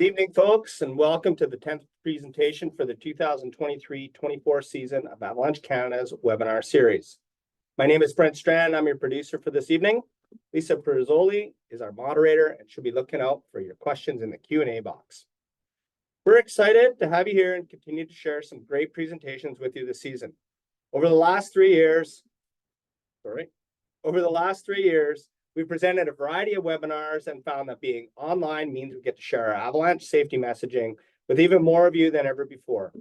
Good evening, folks, and welcome to the 10th presentation for the 2023-24 season of Avalanche Canada's webinar series. My name is Brent Strand. I'm your producer for this evening. Lisa Perzoli is our moderator, and she'll be looking out for your questions in the Q&A box. We're excited to have you here and continue to share some great presentations with you this season. Over the last 3 years, we presented a variety of webinars and found that being online means we get to share our avalanche safety messaging with even more of you than ever before.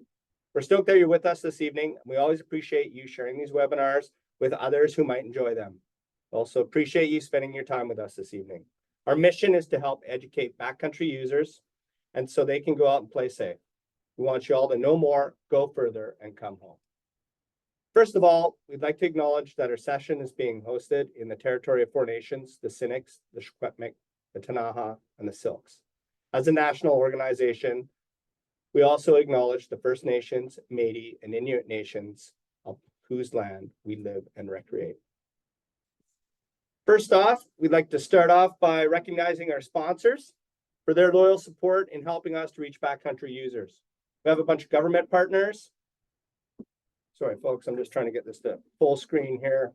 We're stoked that you're with us this evening. We always appreciate you sharing these webinars with others who might enjoy them. Also appreciate you spending your time with us this evening. Our mission is to help educate backcountry users and so they can go out and play safe. We want you all to know more, go further, and come home. First of all, we'd like to acknowledge that our session is being hosted in the territory of 4 nations, the Sinnix, the Secwepemc, the Ktunaxa, and the Syilx. As a national organization, we also acknowledge the First Nations, Métis, and Inuit nations of whose land we live and recreate. First off, we'd like to start off by recognizing our sponsors for their loyal support in helping us to reach backcountry users. We have a bunch of government partners. Sorry, folks, I'm just trying to get this to full screen here.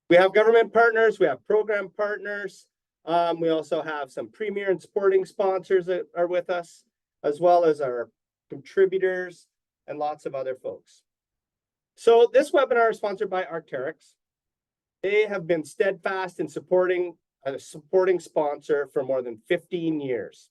We have government partners, we have program partners. We also have some premier and sporting sponsors that are with us, as well as our contributors and lots of other folks. So this webinar is sponsored by Arc'teryx. They have been steadfast in supporting a supporting sponsor for more than 15 years.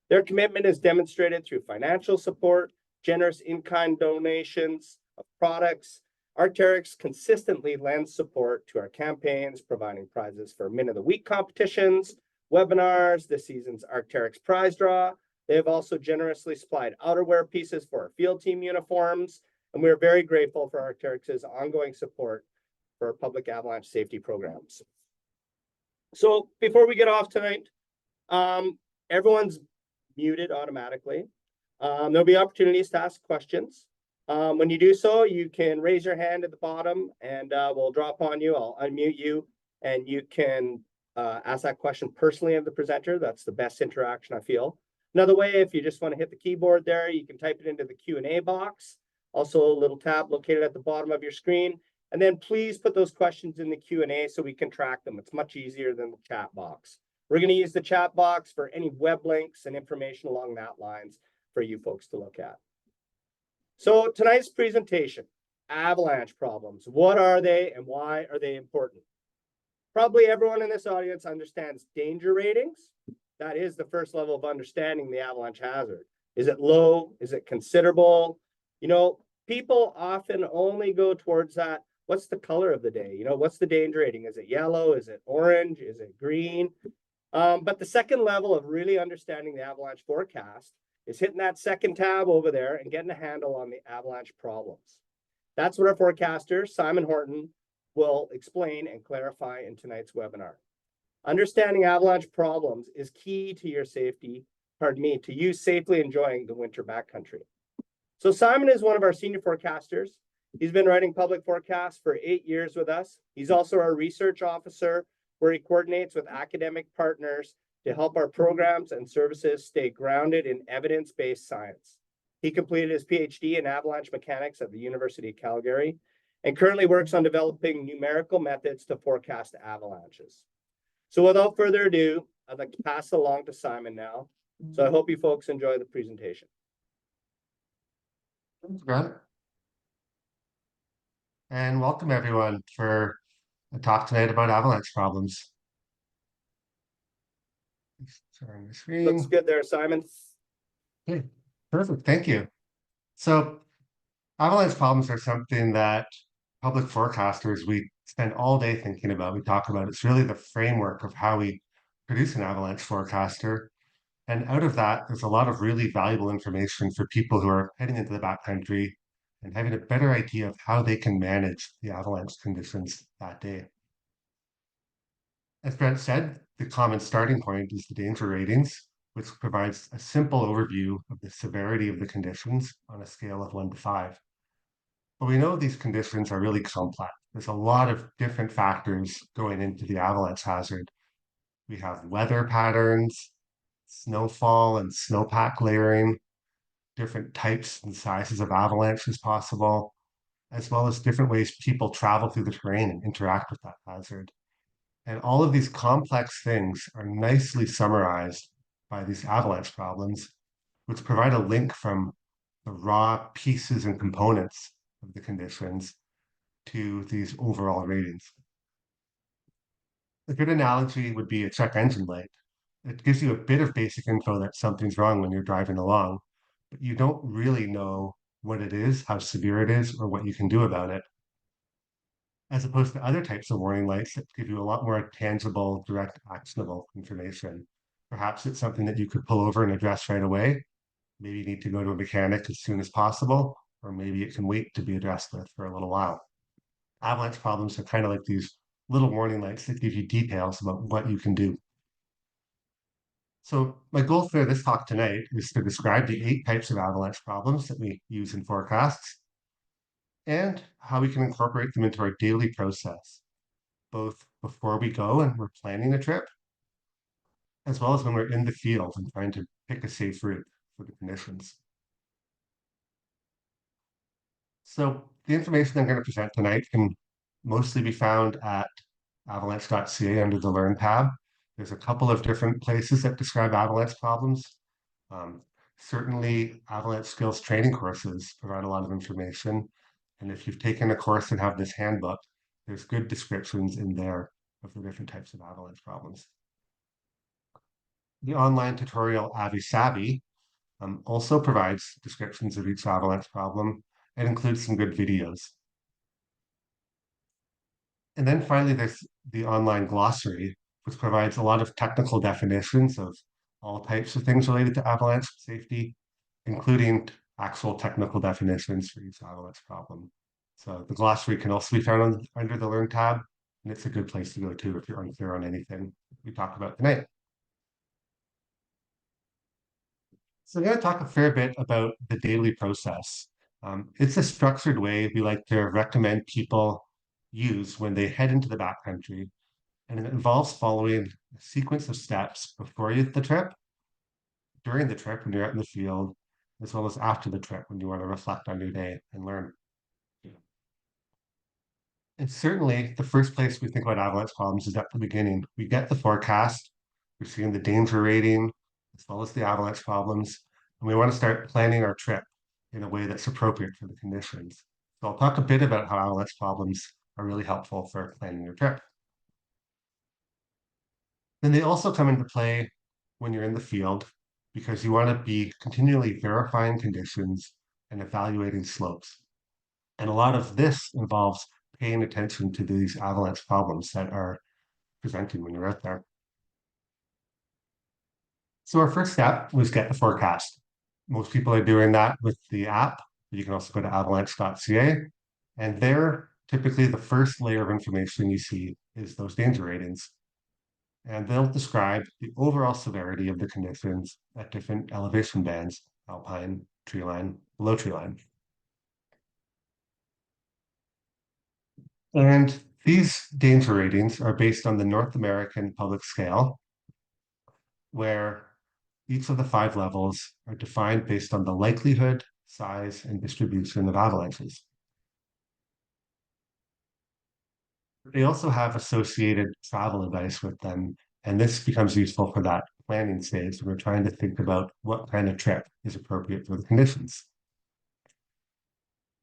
Their commitment is demonstrated through financial support, generous in-kind donations of products. Arc'teryx consistently lends support to our campaigns, providing prizes for Min of the Week competitions, webinars, this season's Arc'teryx prize draw. They have also generously supplied outerwear pieces for our field team uniforms, and we are very grateful for Arc'teryx's ongoing support for our public avalanche safety programs. So before we get off tonight, everyone's muted automatically. There'll be opportunities to ask questions. When you do so, you can raise your hand at the bottom and we'll draw upon you. I'll unmute you and you can ask that question personally of the presenter. That's the best interaction, I feel. Another way, if you just want to hit the keyboard there, you can type it into the Q&A box. Also a little tab located at the bottom of your screen. And then please put those questions in the Q&A so we can track them. It's much easier than the chat box. We're going to use the chat box for any web links and information along that lines for you folks to look at. So tonight's presentation, avalanche problems. What are they and why are they important? Probably everyone in this audience understands danger ratings. That is the first level of understanding the avalanche hazard. Is it low? Is it considerable? You know, people often only go towards that. What's the color of the day? You know, what's the danger rating? Is it yellow? Is it orange? Is it green? But the second level of really understanding the avalanche forecast is hitting that second tab over there and getting a handle on the avalanche problems. That's what our forecaster, Simon Horton, will explain and clarify in tonight's webinar. Understanding avalanche problems is key to your safety, to you safely enjoying the winter backcountry. So Simon is one of our senior forecasters. He's been writing public forecasts for 8 years with us. He's also our research officer, where he coordinates with academic partners to help our programs and services stay grounded in evidence-based science. He completed his PhD in avalanche mechanics at the University of Calgary and currently works on developing numerical methods to forecast avalanches. So without further ado, I'd like to pass it along to Simon now. So I hope you folks enjoy the presentation. Thanks, Grant. And welcome everyone for a talk tonight about avalanche problems. Sharing the screen. Looks good there, Simon. Okay, perfect. Thank you. So avalanche problems are something that public forecasters, we spend all day thinking about. We talk about it's really the framework of how we produce an avalanche forecaster. And out of that, there's a lot of really valuable information for people who are heading into the backcountry and having a better idea of how they can manage the avalanche conditions that day. As Brent said, the common starting point is the danger ratings, which provides a simple overview of the severity of the conditions on a scale of 1 to 5. But we know these conditions are really complex. There's a lot of different factors going into the avalanche hazard. We have weather patterns, snowfall and snowpack layering, different types and sizes of avalanches possible, as well as different ways people travel through the terrain and interact with that hazard. And all of these complex things are nicely summarized by these avalanche problems, which provide a link from the raw pieces and components of the conditions to these overall ratings. A good analogy would be a check engine light. It gives you a bit of basic info that something's wrong when you're driving along, but you don't really know what it is, how severe it is, or what you can do about it. As opposed to other types of warning lights that give you a lot more tangible, direct, actionable information. Perhaps it's something that you could pull over and address right away. Maybe you need to go to a mechanic as soon as possible, or maybe it can wait to be addressed with for a little while. Avalanche problems are kind of like these little warning lights that give you details about what you can do. So my goal for this talk tonight is to describe the 8 types of avalanche problems that we use in forecasts and how we can incorporate them into our daily process, both before we go and we're planning a trip, as well as when we're in the field and trying to pick a safe route for the conditions. So the information I'm going to present tonight can mostly be found at avalanche.ca under the Learn tab. There's a couple of different places that describe avalanche problems. Um, Certainly, avalanche skills training courses provide a lot of information. And if you've taken a course and have this handbook, there's good descriptions in there of the different types of avalanche problems. The online tutorial AvSavvy also provides descriptions of each avalanche problem and includes some good videos. And then finally, there's the online glossary, which provides a lot of technical definitions of all types of things related to avalanche safety, including actual technical definitions for each avalanche problem. So the glossary can also be found under the Learn tab, and it's a good place to go to if you're unclear on anything we talked about tonight. So I'm going to talk a fair bit about the daily process. It's a structured way we like to recommend people use when they head into the backcountry, and it involves following a sequence of steps before the trip, during the trip when you're out in the field, as well as after the trip when you want to reflect on your day and learn. And certainly the first place we think about avalanche problems is at the beginning. We get the forecast, we're seeing the danger rating, as well as the avalanche problems, and we want to start planning our trip in a way that's appropriate for the conditions. So I'll talk a bit about how avalanche problems are really helpful for planning your trip. Then they also come into play when you're in the field because you want to be continually verifying conditions and evaluating slopes. And a lot of this involves paying attention to these avalanche problems that are presenting when you're out there. So our first step was get the forecast. Most people are doing that with the app. You can also go to avalanche.ca. And there, typically the first layer of information you see is those danger ratings. And they'll describe the overall severity of the conditions at different elevation bands, alpine, tree line, below tree line. And these danger ratings are based on the North American public scale, where each of the 5 levels are defined based on the likelihood, size, and distribution of avalanches. They also have associated travel advice with them, and this becomes useful for that planning stage when we're trying to think about what kind of trip is appropriate for the conditions.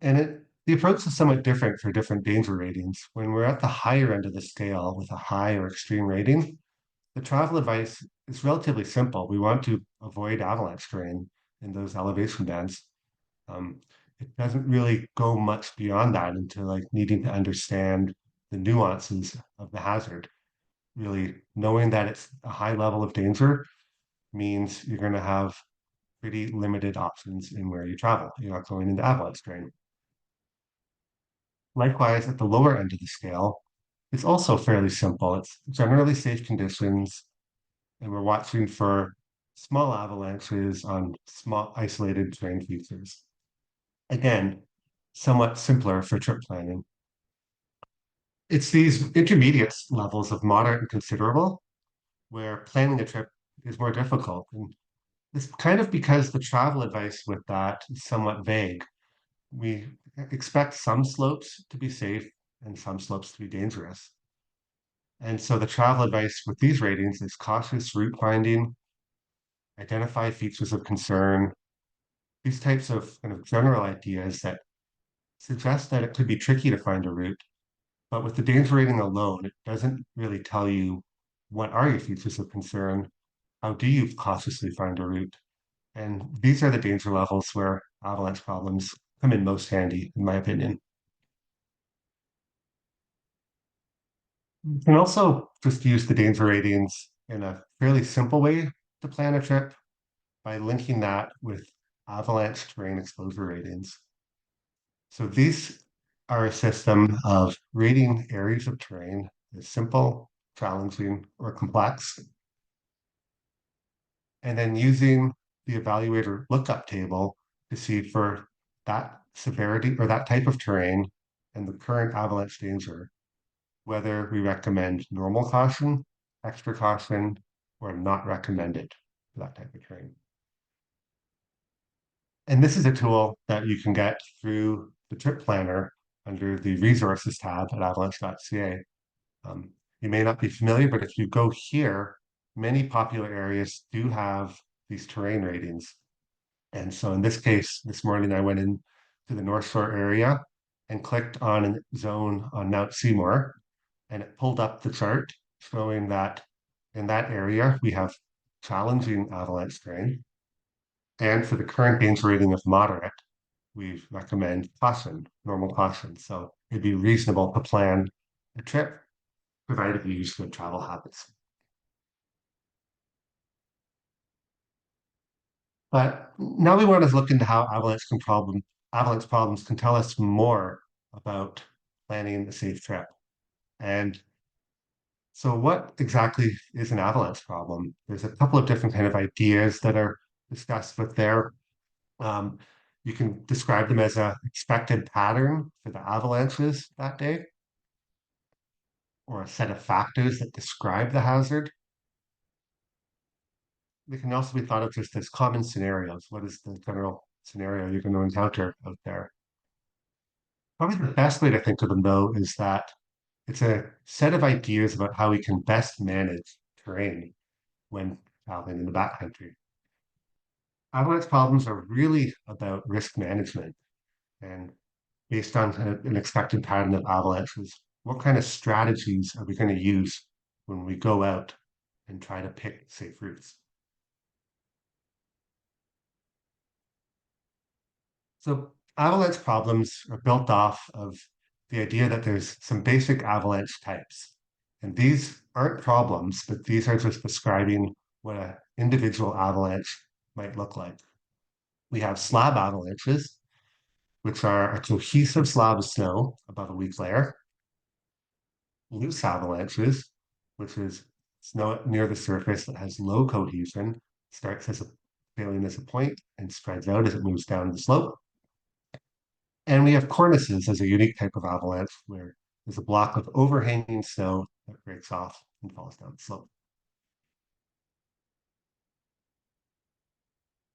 And the approach is somewhat different for different danger ratings. When we're at the higher end of the scale with a high or extreme rating, the travel advice is relatively simple. We want to avoid avalanche terrain in those elevation bands. It doesn't really go much beyond that into like needing to understand the nuances of the hazard. Really knowing that it's a high level of danger means you're going to have pretty limited options in where you travel. You're not going into avalanche terrain. Likewise, at the lower end of the scale, it's also fairly simple. It's generally safe conditions, and we're watching for small avalanches on small isolated terrain features. Again, somewhat simpler for trip planning. It's these intermediate levels of moderate and considerable where planning a trip is more difficult. And it's kind of because the travel advice with that is somewhat vague. We expect some slopes to be safe and some slopes to be dangerous. And so the travel advice with these ratings is cautious route finding, identify features of concern, these types of kind of general ideas that suggest that it could be tricky to find a route. But with the danger rating alone, it doesn't really tell you what are your features of concern, how do you cautiously find a route? And these are the danger levels where avalanche problems come in most handy, in my opinion. You can also just use the danger ratings in a fairly simple way to plan a trip by linking that with avalanche terrain exposure ratings. So these are a system of rating areas of terrain as simple, challenging, or complex, and then using the evaluator lookup table to see for that severity or that type of terrain and the current avalanche danger, whether we recommend normal caution, extra caution, or not recommended for that type of terrain. And this is a tool that you can get through the trip planner under the resources tab at avalanche.ca. You may not be familiar, but if you go here, many popular areas do have these terrain ratings. And so in this case, this morning I went in to the North Shore area and clicked on a zone on Mount Seymour, and it pulled up the chart showing that in that area we have challenging avalanche terrain. And for the current danger rating of moderate, we recommend caution, normal caution. So it'd be reasonable to plan a trip provided you use good travel habits. But now we want to look into how avalanche problems can tell us more about planning a safe trip. And so what exactly is an avalanche problem? There's a couple of different kind of ideas that are discussed with there. Um, you can describe them as a expected pattern for the avalanches that day, or a set of factors that describe the hazard. They can also be thought of just as common scenarios. What is the general scenario you're going to encounter out there? Probably the best way to think of them, though, is that it's a set of ideas about how we can best manage terrain when traveling in the backcountry. Avalanche problems are really about risk management and based on an expected pattern of avalanches, what kind of strategies are we going to use when we go out and try to pick safe routes? So avalanche problems are built off of the idea that there's some basic avalanche types. And these aren't problems, but these are just describing what an individual avalanche might look like. We have slab avalanches, which are a cohesive slab of snow above a weak layer. Loose avalanches, which is snow near the surface that has low cohesion, starts as a failing as a point and spreads out as it moves down the slope. And we have cornices as a unique type of avalanche where there's a block of overhanging snow that breaks off and falls down the slope.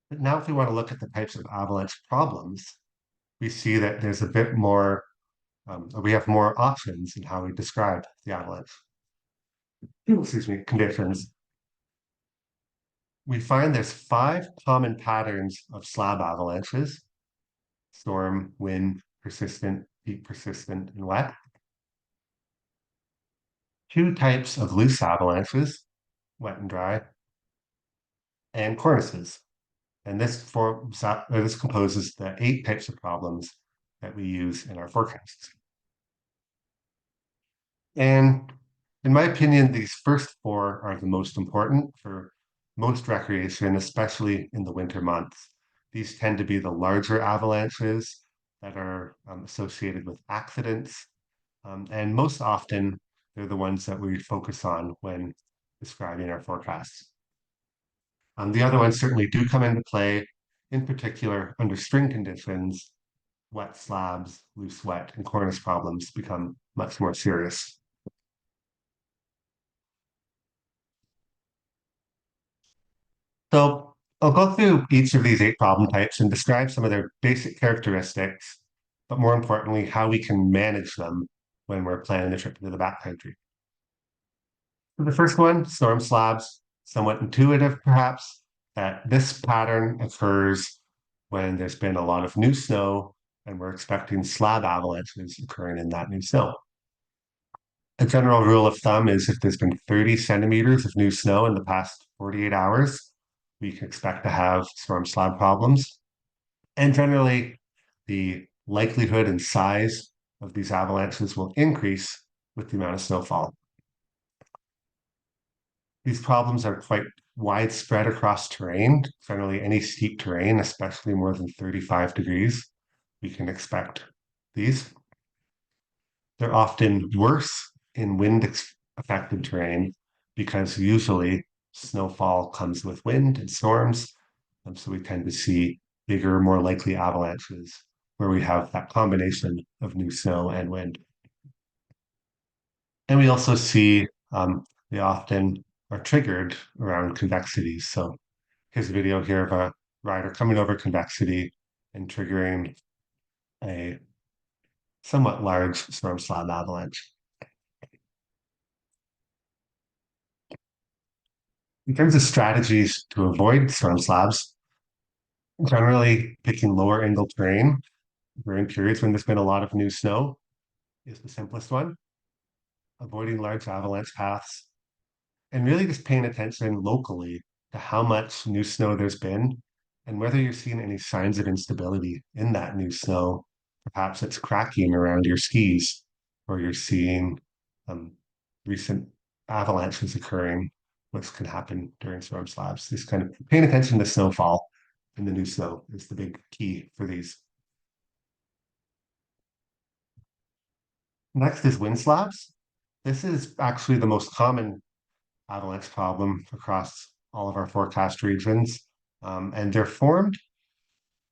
But now if we want to look at the types of avalanche problems, we see that there's a bit more, we have more options in how we describe the avalanche, excuse me, conditions. We find there's 5 common patterns of slab avalanches: storm, wind, persistent, heat persistent, and wet. 2 types of loose avalanches, wet and dry, and cornices. And this composes the 8 types of problems that we use in our forecasts. And in my opinion, these first 4 are the most important for most recreation, especially in the winter months. These tend to be the larger avalanches that are associated with accidents. And most often, they're the ones that we focus on when describing our forecasts. The other ones certainly do come into play, in particular under string conditions. Wet slabs, loose wet, and cornice problems become much more serious. So I'll go through each of these 8 problem types and describe some of their basic characteristics, but more importantly, how we can manage them when we're planning the trip into the backcountry. So the first one, storm slabs, somewhat intuitive perhaps, that this pattern occurs when there's been a lot of new snow and we're expecting slab avalanches occurring in that new snow. A general rule of thumb is if there's been 30 centimeters of new snow in the past 48 hours, we can expect to have storm slab problems. And generally, the likelihood and size of these avalanches will increase with the amount of snowfall. These problems are quite widespread across terrain, generally any steep terrain, especially more than 35 degrees, we can expect these. They're often worse in wind affected terrain because usually snowfall comes with wind and storms. So we tend to see bigger, more likely avalanches where we have that combination of new snow and wind. And we also see they often are triggered around convexity. So here's a video here of a rider coming over convexity and triggering a somewhat large storm slab avalanche. In terms of strategies to avoid storm slabs, generally picking lower angle terrain during periods when there's been a lot of new snow is the simplest one. Avoiding large avalanche paths, and really just paying attention locally to how much new snow there's been and whether you're seeing any signs of instability in that new snow. Perhaps it's cracking around your skis, or you're seeing recent avalanches occurring, which can happen during storm slabs. Just kind of paying attention to snowfall in the new snow is the big key for these. Next is wind slabs. This is actually the most common avalanche problem across all of our forecast regions. And they're formed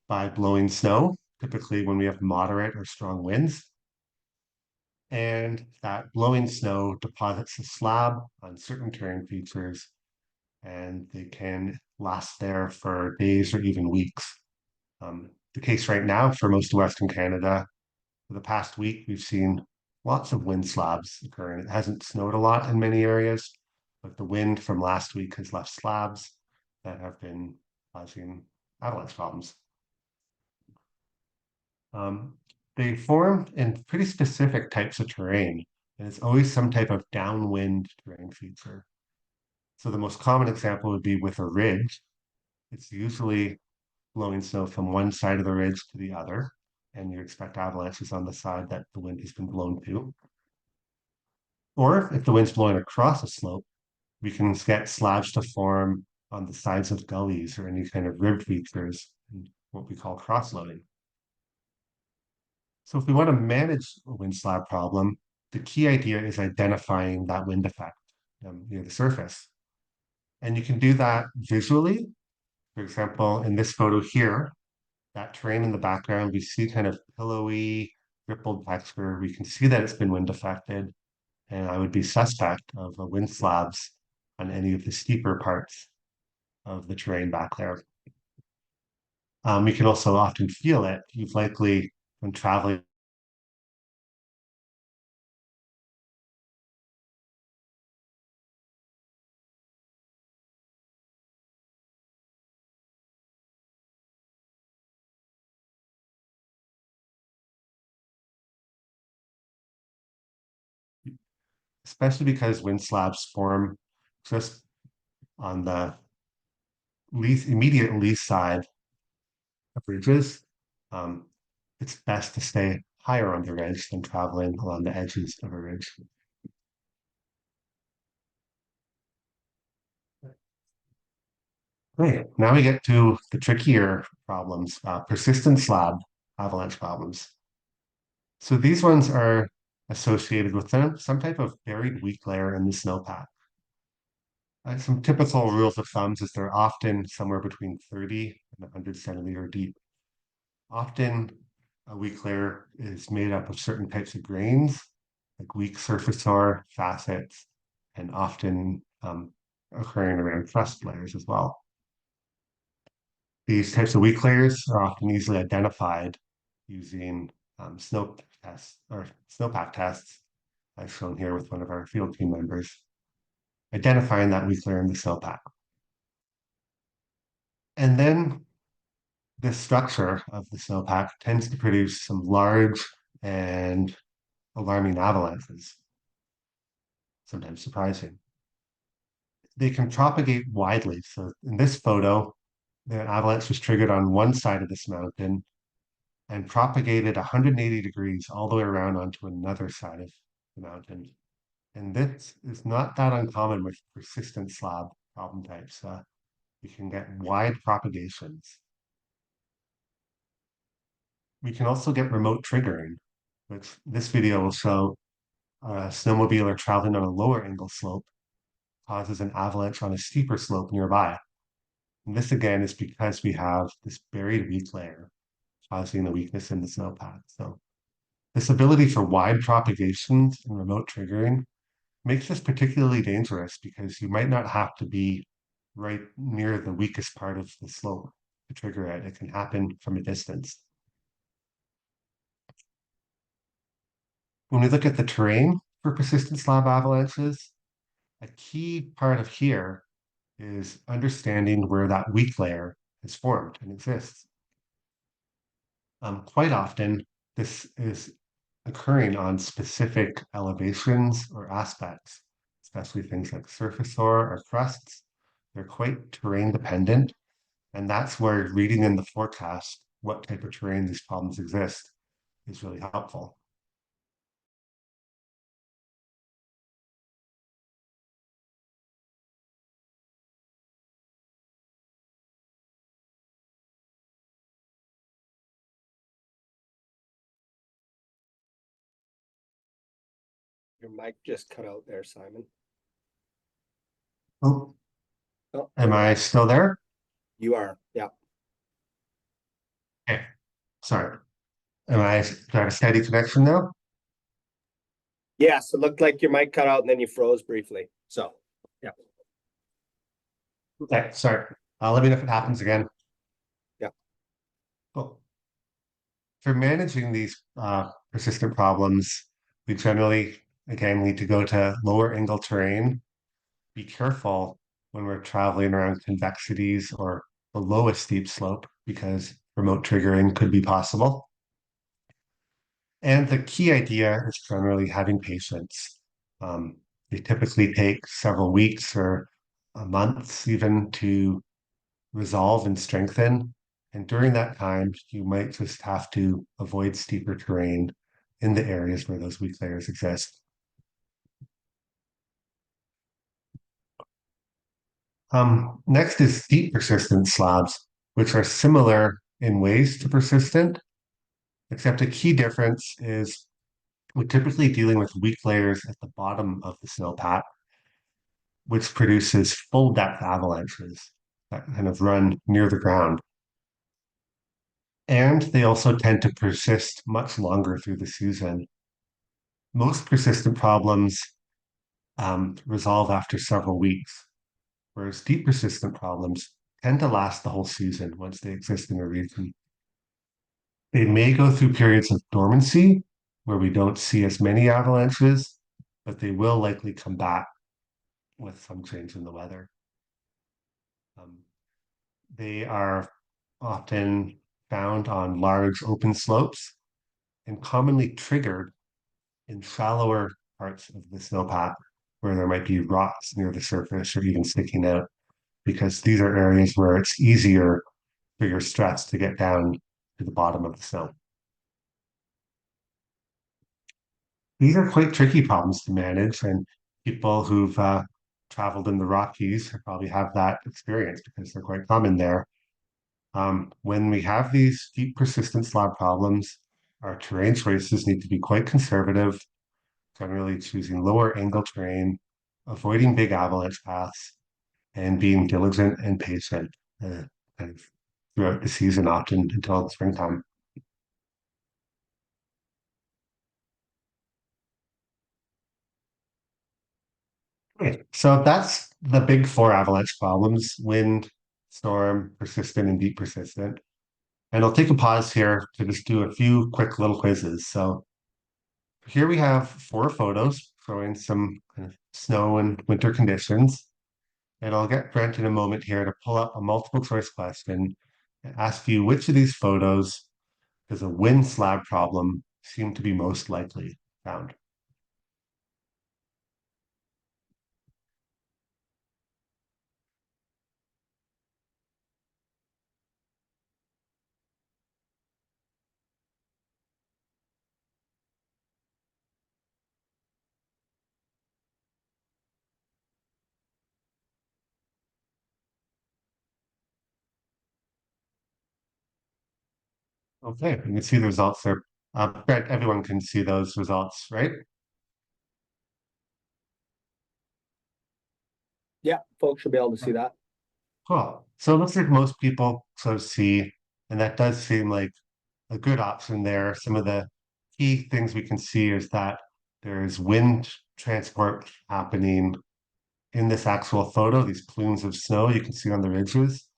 by blowing snow, typically when we have moderate or strong winds. And that blowing snow deposits a slab on certain terrain features, and they can last there for days or even weeks. The case right now for most of Western Canada, for the past week, we've seen lots of wind slabs occurring. It hasn't snowed a lot in many areas, but the wind from last week has left slabs that have been causing avalanche problems. They form in pretty specific types of terrain, and it's always some type of downwind terrain feature. So the most common example would be with a ridge. It's usually blowing snow from one side of the ridge to the other, and you expect avalanches on the side that the wind has been blown to. Or if the wind's blowing across a slope, we can get slabs to form on the sides of gullies or any kind of rib features, what we call cross-loading. So if we want to manage a wind slab problem, the key idea is identifying that wind effect near the surface. And you can do that visually. For example, in this photo here, that terrain in the background, we see kind of pillowy, rippled texture. We can see that it's been wind affected, and I would be suspect of wind slabs on any of the steeper parts of the terrain back there. You can also often feel it. You've likely, when traveling, especially because wind slabs form just on the immediate lee side of ridges. Um, it's best to stay higher on the ridge than traveling along the edges of a ridge. Great. Now we get to the trickier problems, persistent slab avalanche problems. So these ones are associated with some type of buried weak layer in the snowpack. Some typical rules of thumbs is they're often somewhere between 30 and 100 centimeter deep. Often a weak layer is made up of certain types of grains, like weak surface ore, facets, and often occurring around crust layers as well. These types of weak layers are often easily identified using snow tests or snowpack tests, as shown here with one of our field team members, identifying that weak layer in the snowpack. And then the structure of the snowpack tends to produce some large and alarming avalanches, sometimes surprising. They can propagate widely. So in this photo, the avalanche was triggered on one side of this mountain and propagated 180 degrees all the way around onto another side of the mountain. And this is not that uncommon with persistent slab problem types. You can get wide propagations. We can also get remote triggering, which this video will show a snowmobiler traveling on a lower angle slope causes an avalanche on a steeper slope nearby. And this again is because we have this buried weak layer causing a weakness in the snowpack. So this ability for wide propagations and remote triggering makes this particularly dangerous because you might not have to be right near the weakest part of the slope to trigger it. It can happen from a distance. When we look at the terrain for persistent slab avalanches, a key part of here is understanding where that weak layer is formed and exists. Quite often, this is occurring on specific elevations or aspects, especially things like surface soar or crusts. They're quite terrain dependent, and that's where reading in the forecast what type of terrain these problems exist is really helpful. Your mic just cut out there, Simon. Oh, Oh, am I still there? you are. Yeah. Okay, sorry. Do I have a steady connection now? Yes, it looked like your mic cut out and then you froze briefly. So, yeah. Okay, sorry. Let me know if it happens again. Yeah. Cool. For managing these persistent problems, we generally, again, need to go to lower angle terrain. Be careful when we're traveling around convexities or below a steep slope because remote triggering could be possible. And the key idea is generally having patience. They typically take several weeks or months even to resolve and strengthen. And during that time, you might just have to avoid steeper terrain in the areas where those weak layers exist. Next is steep persistent slabs, which are similar in ways to persistent, except a key difference is we're typically dealing with weak layers at the bottom of the snowpack, which produces full depth avalanches that kind of run near the ground. And they also tend to persist much longer through the season. Most persistent problems resolve after several weeks, whereas deep persistent problems tend to last the whole season once they exist in a region. They may go through periods of dormancy where we don't see as many avalanches, but they will likely come back with some change in the weather. Um, they are often found on large open slopes and commonly triggered in shallower parts of the snowpack where there might be rocks near the surface or even sticking out, because these are areas where it's easier for your stress to get down to the bottom of the snow. These are quite tricky problems to manage, and people who've traveled in the Rockies probably have that experience because they're quite common there. When we have these deep persistent slab problems, our terrain choices need to be quite conservative, generally choosing lower angle terrain, avoiding big avalanche paths, and being diligent and patient kind of throughout the season, often until the springtime. Okay, so that's the big four avalanche problems: wind, storm, persistent, and deep persistent. And I'll take a pause here to just do a few quick little quizzes. So here we have 4 photos showing some kind of snow and winter conditions. And I'll get Brent in a moment here to pull up a multiple choice question and ask you which of these photos does a wind slab problem seem to be most likely found? Okay, you can see the results there. Brent, everyone can see those results, right? Yeah, folks should be able to see that. Cool. So it looks like most people sort of see, and that does seem like a good option there. Some of the key things we can see is that there's wind transport happening in this actual photo, these plumes of snow you can see on the ridges.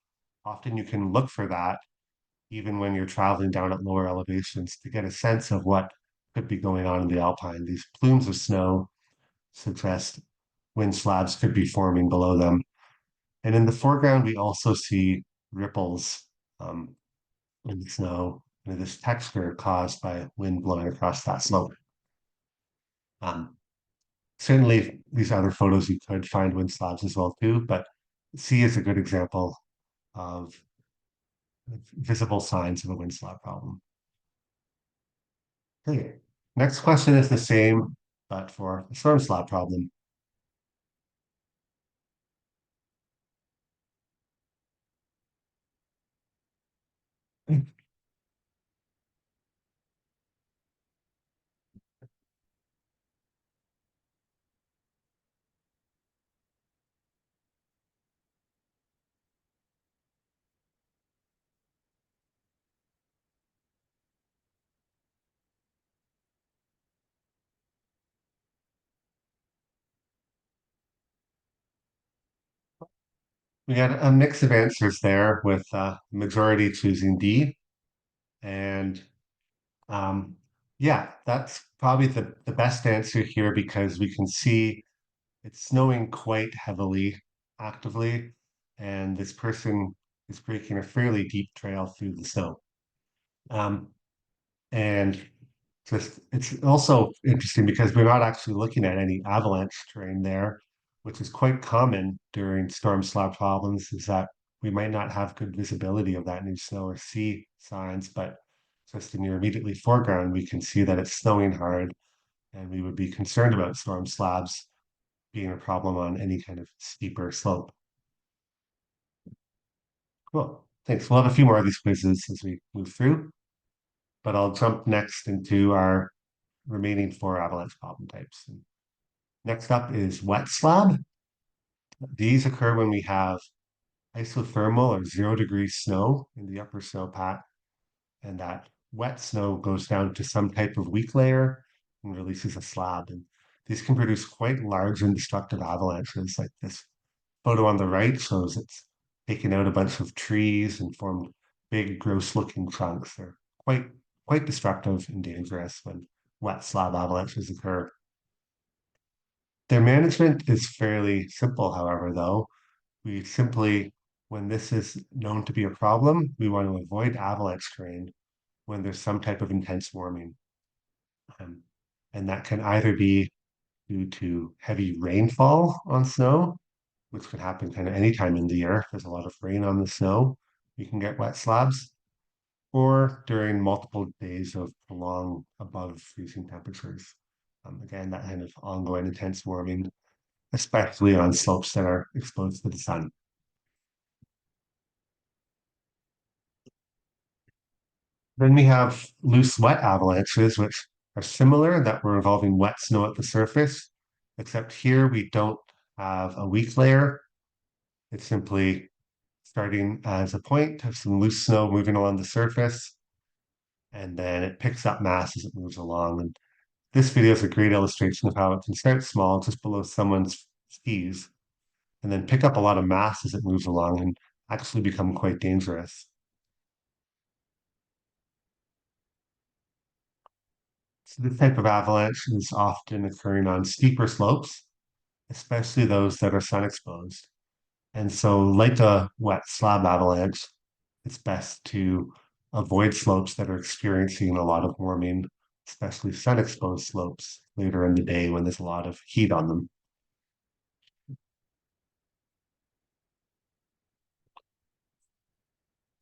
Often you can look for that even when you're traveling down at lower elevations to get a sense of what could be going on in the alpine. These plumes of snow suggest wind slabs could be forming below them. And in the foreground, we also see ripples um, in the snow, and this texture caused by wind blowing across that slope. Um, Certainly, these other photos you could find wind slabs as well too, but C is a good example of visible signs of a wind slab problem. Okay, next question is the same, but for a storm slab problem. We got a mix of answers there with majority choosing D. And um, yeah, that's probably the best answer here because we can see it's snowing quite heavily, actively, and this person is breaking a fairly deep trail through the snow. Um, and just it's also interesting because we're not actually looking at any avalanche terrain there, which is quite common during storm slab problems, is that we might not have good visibility of that new snow or see signs, but just in your immediately foreground, we can see that it's snowing hard, and we would be concerned about storm slabs being a problem on any kind of steeper slope. Cool. Thanks. We'll have a few more of these quizzes as we move through, but I'll jump next into our remaining 4 avalanche problem types. And next up is wet slab. These occur when we have isothermal or 0 degree snow in the upper snowpack, and that wet snow goes down to some type of weak layer and releases a slab. And these can produce quite large and destructive avalanches, like this photo on the right shows it's taken out a bunch of trees and formed big, gross-looking chunks. They're quite destructive and dangerous when wet slab avalanches occur. Their management is fairly simple, however, though. We simply, when this is known to be a problem, we want to avoid avalanche terrain when there's some type of intense warming. Um, and that can either be due to heavy rainfall on snow, which could happen kind of any time in the year. If there's a lot of rain on the snow, you can get wet slabs, or during multiple days of prolonged above freezing temperatures. Again, that kind of ongoing intense warming, especially on slopes that are exposed to the sun. Then we have loose wet avalanches, which are similar in that we're involving wet snow at the surface, except here we don't have a weak layer. It's simply starting as a point of some loose snow moving along the surface, and then it picks up mass as it moves along. And this video is a great illustration of how it can start small, just below someone's skis, and then pick up a lot of mass as it moves along. And actually become quite dangerous. So this type of avalanche is often occurring on steeper slopes, especially those that are sun exposed. And so, like a wet slab avalanche, it's best to avoid slopes that are experiencing a lot of warming, especially sun exposed slopes later in the day when there's a lot of heat on them.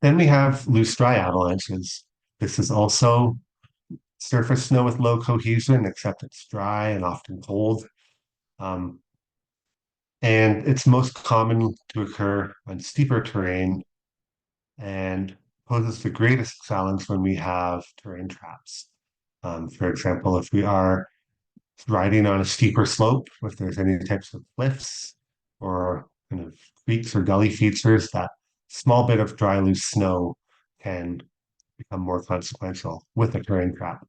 Then we have loose dry avalanches. This is also surface snow with low cohesion, except it's dry and often cold. Um, and it's most common to occur on steeper terrain and poses the greatest challenge when we have terrain traps. For example, if we are riding on a steeper slope, if there's any types of cliffs or kind of creeks or gully features, that small bit of dry, loose snow can become more consequential with a terrain trap.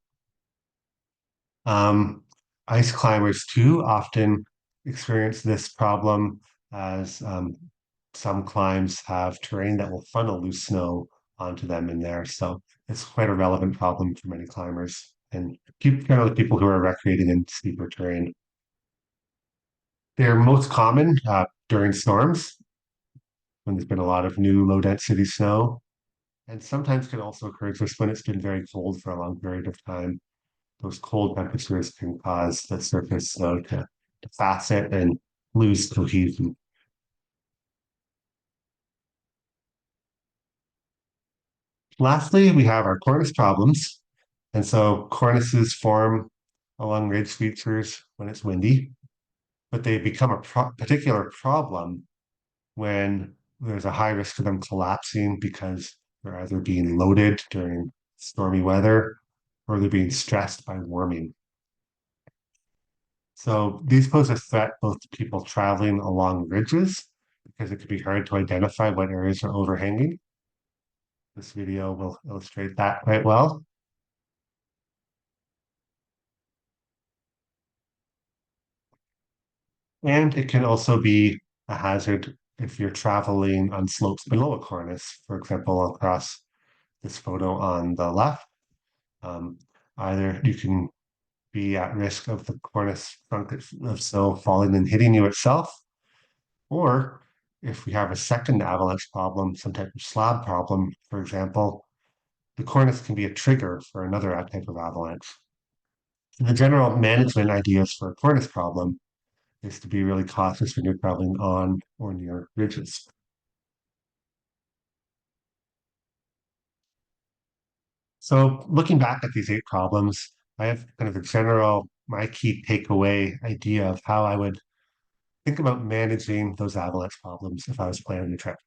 Um, Ice climbers too often experience this problem as some climbs have terrain that will funnel loose snow onto them in there. So it's quite a relevant problem for many climbers and generally people who are recreating in steeper terrain. They're most common during storms when there's been a lot of new low density snow, and sometimes can also occur just when it's been very cold for a long period of time. Those cold temperatures can cause the surface snow to facet and lose cohesion. Lastly, we have our cornice problems. And so cornices form along ridge features when it's windy, but they become a particular problem when there's a high risk of them collapsing because they're either being loaded during stormy weather or they're being stressed by warming. So these pose a threat both to people traveling along ridges because it could be hard to identify what areas are overhanging. This video will illustrate that quite well. And it can also be a hazard if you're traveling on slopes below a cornice, for example, across this photo on the left. Um, Either you can be at risk of the cornice chunk of snow falling and hitting you itself, or if we have a second avalanche problem, some type of slab problem, for example, the cornice can be a trigger for another type of avalanche. And the general management ideas for a cornice problem is to be really cautious when you're traveling on or near ridges. So looking back at these 8 problems, I have kind of a general, my key takeaway idea of how I would think about managing those avalanche problems if I was planning a trip.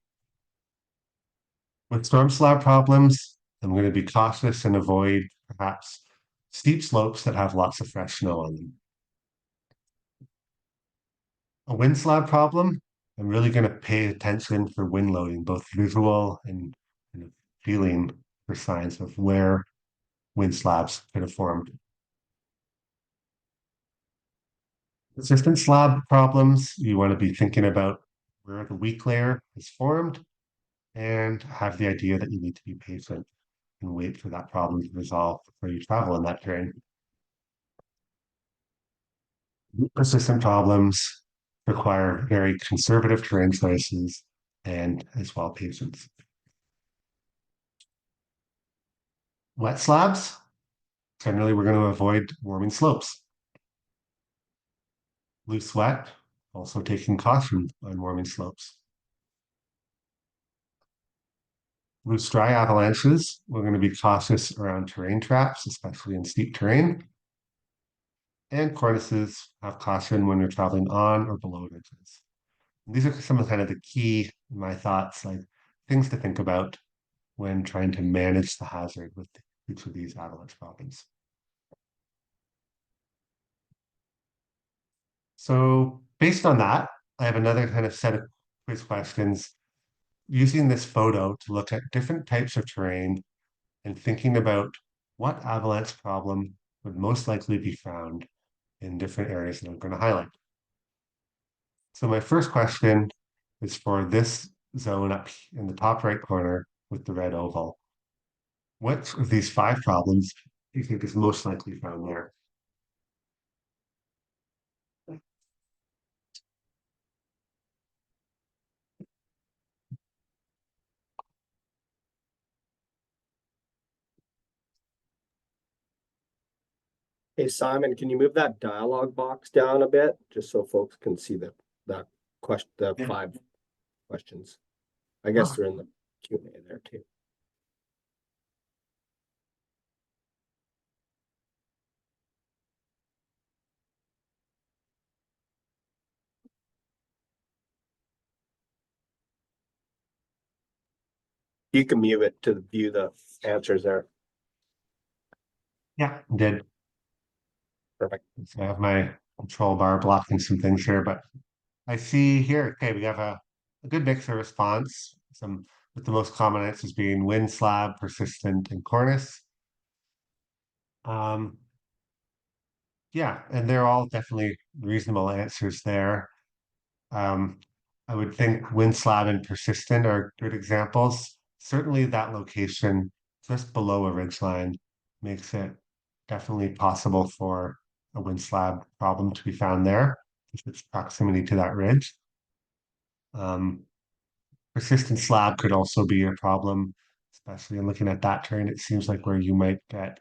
With storm slab problems, I'm going to be cautious and avoid perhaps steep slopes that have lots of fresh snow on them. A wind slab problem, I'm really going to pay attention for wind loading, both visual and kind of feeling for signs of where wind slabs could have formed. Persistent slab problems, you want to be thinking about where the weak layer is formed and have the idea that you need to be patient and wait for that problem to resolve before you travel in that terrain. Persistent problems require very conservative terrain choices and as well patience. Wet slabs, generally we're going to avoid warming slopes. Loose wet, also taking caution on warming slopes. Loose dry avalanches, we're going to be cautious around terrain traps, especially in steep terrain. And cornices, have caution when you're traveling on or below ridges. These are some of kind of the key, my thoughts, like things to think about when trying to manage the hazard with each of these avalanche problems. So based on that, I have another kind of set of quiz questions using this photo to look at different types of terrain and thinking about what avalanche problem would most likely be found in different areas that I'm going to highlight. So my first question is for this zone up in the top right corner with the red oval. Which of these five problems do you think is most likely found there? Hey, Simon, can you move that dialog box down a bit, just so folks can see that question, the Yeah. 5 questions? I guess they're in the Q&A there too. You can mute it to view the answers there. Yeah, did. Perfect. So I have my control bar blocking some things here, but I see here, okay, we have a good mix of response. Some with the most common answers being wind slab, persistent, and cornice. Um, yeah, and they're all definitely reasonable answers there. Um, I would think wind slab and persistent are good examples. Certainly that location just below a ridgeline makes it definitely possible for a wind slab problem to be found there, if its proximity to that ridge. Um, persistent slab could also be a problem, especially in looking at that terrain. It seems like where you might get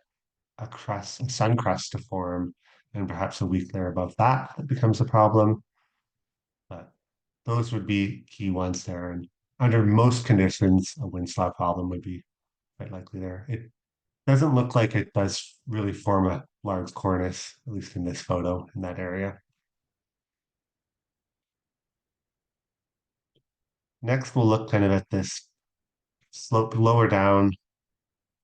a crust, a sun crust to form, and perhaps a weak layer above that, it becomes a problem. But those would be key ones there. And under most conditions, a wind slab problem would be quite likely there. It doesn't look like it does really form a large cornice, at least in this photo in that area. Next, we'll look kind of at this slope lower down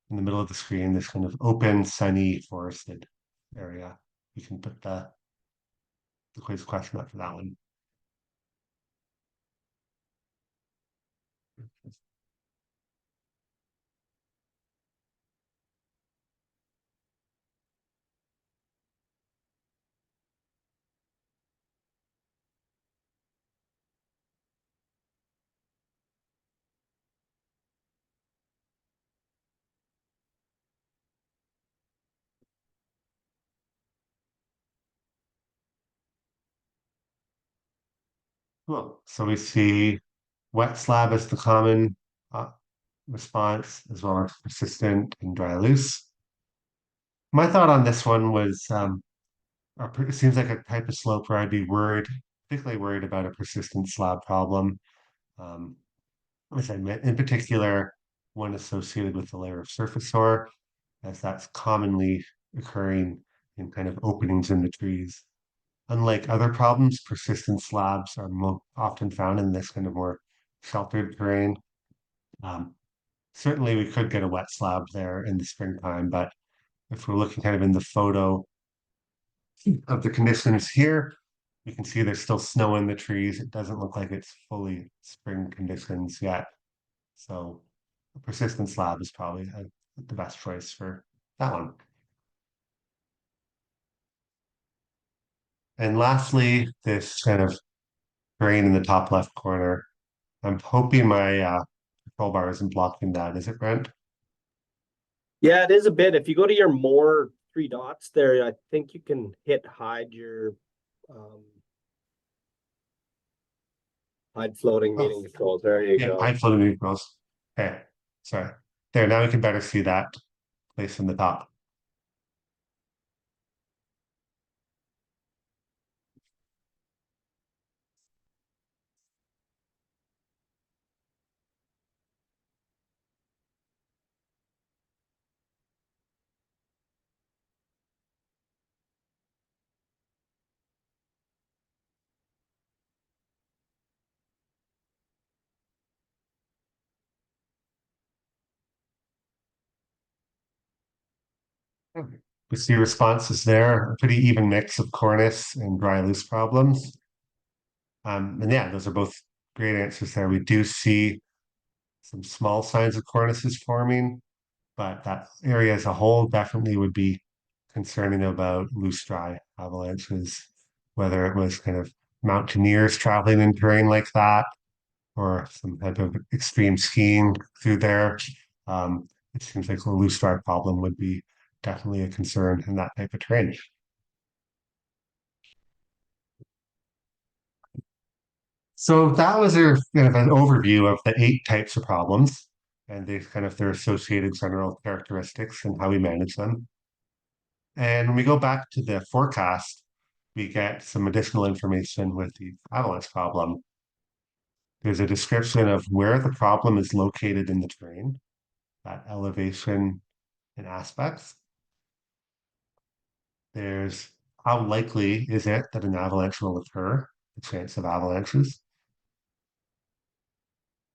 in the middle of the screen, this kind of open, sunny, forested area. You can put the quiz question up for that one. Cool. So we see wet slab as the common uh, response, as well as persistent and dry loose. My thought on this one was it seems like a type of slope where I'd be worried, particularly worried about a persistent slab problem. Um, as I meant, in particular, one associated with the layer of surface soil, as that's commonly occurring in kind of openings in the trees. Unlike other problems, persistent slabs are often found in this kind of more sheltered terrain. Um, certainly, we could get a wet slab there in the springtime, but if we're looking kind of in the photo of the conditions here, you can see there's still snow in the trees. It doesn't look like it's fully spring conditions yet. So a persistent slab is probably the best choice for that one. And lastly, this kind of terrain in the top left corner. I'm hoping my control bar isn't blocking that. Is it, Brent? Yeah, it is a bit. If you go to your more 3 dots there, I think you can hit hide your hide floating meeting controls. There you Yeah, go. high floating neutrals. Okay, sorry. There, now we can better see that place in the top. We see responses there, a pretty even mix of cornice and dry loose problems. And yeah, those are both great answers there. We do see some small signs of cornices forming, but that area as a whole definitely would be concerning about loose dry avalanches, whether it was kind of mountaineers traveling in terrain like that, or some type of extreme skiing through there, it seems like a loose drive problem would be definitely a concern in that type of terrain. So that was a kind of an overview of the 8 types of problems and they kind of their associated general characteristics and how we manage them. And when we go back to the forecast, we get some additional information with the avalanche problem. There's a description of where the problem is located in the terrain, that elevation and aspects. There's how likely is it that an avalanche will occur, the chance of avalanches,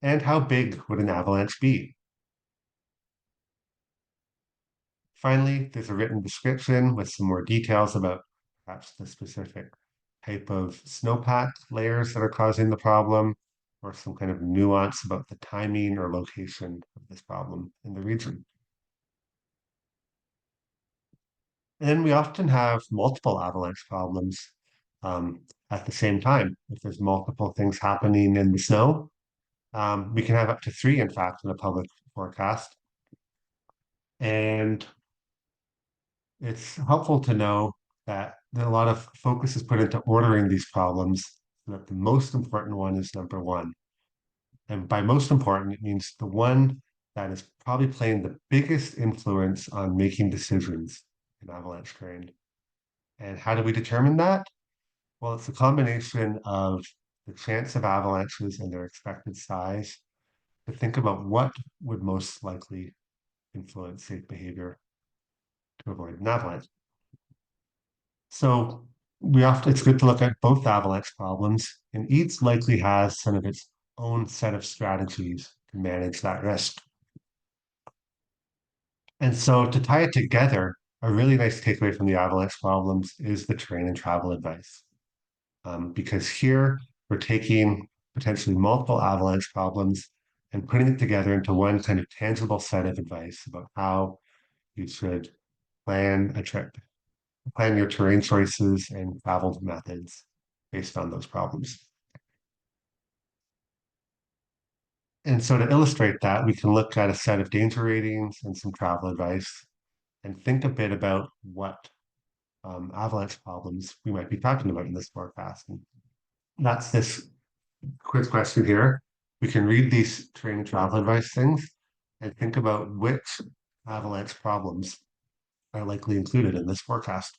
and how big would an avalanche be? Finally, there's a written description with some more details about perhaps the specific type of snowpack layers that are causing the problem, or some kind of nuance about the timing or location of this problem in the region. And we often have multiple avalanche problems at the same time. If there's multiple things happening in the snow, we can have up to 3, in fact, in a public forecast. And it's helpful to know that a lot of focus is put into ordering these problems, so that the most important one is number 1. And by most important, it means the one that is probably playing the biggest influence on making decisions in avalanche terrain. And how do we determine that? Well, it's a combination of the chance of avalanches and their expected size to think about what would most likely influence safe behavior to avoid an avalanche. So it's good to look at both avalanche problems, and each likely has some of its own set of strategies to manage that risk. And so to tie it together, a really nice takeaway from the avalanche problems is the terrain and travel advice. Because here we're taking potentially multiple avalanche problems and putting it together into one kind of tangible set of advice about how you should plan a trip, plan your terrain choices and travel methods based on those problems. And so to illustrate that, we can look at a set of danger ratings and some travel advice and think a bit about what avalanche problems we might be talking about in this forecast. And that's this quick question here. We can read these terrain and travel advice things and think about which avalanche problems are likely included in this forecast.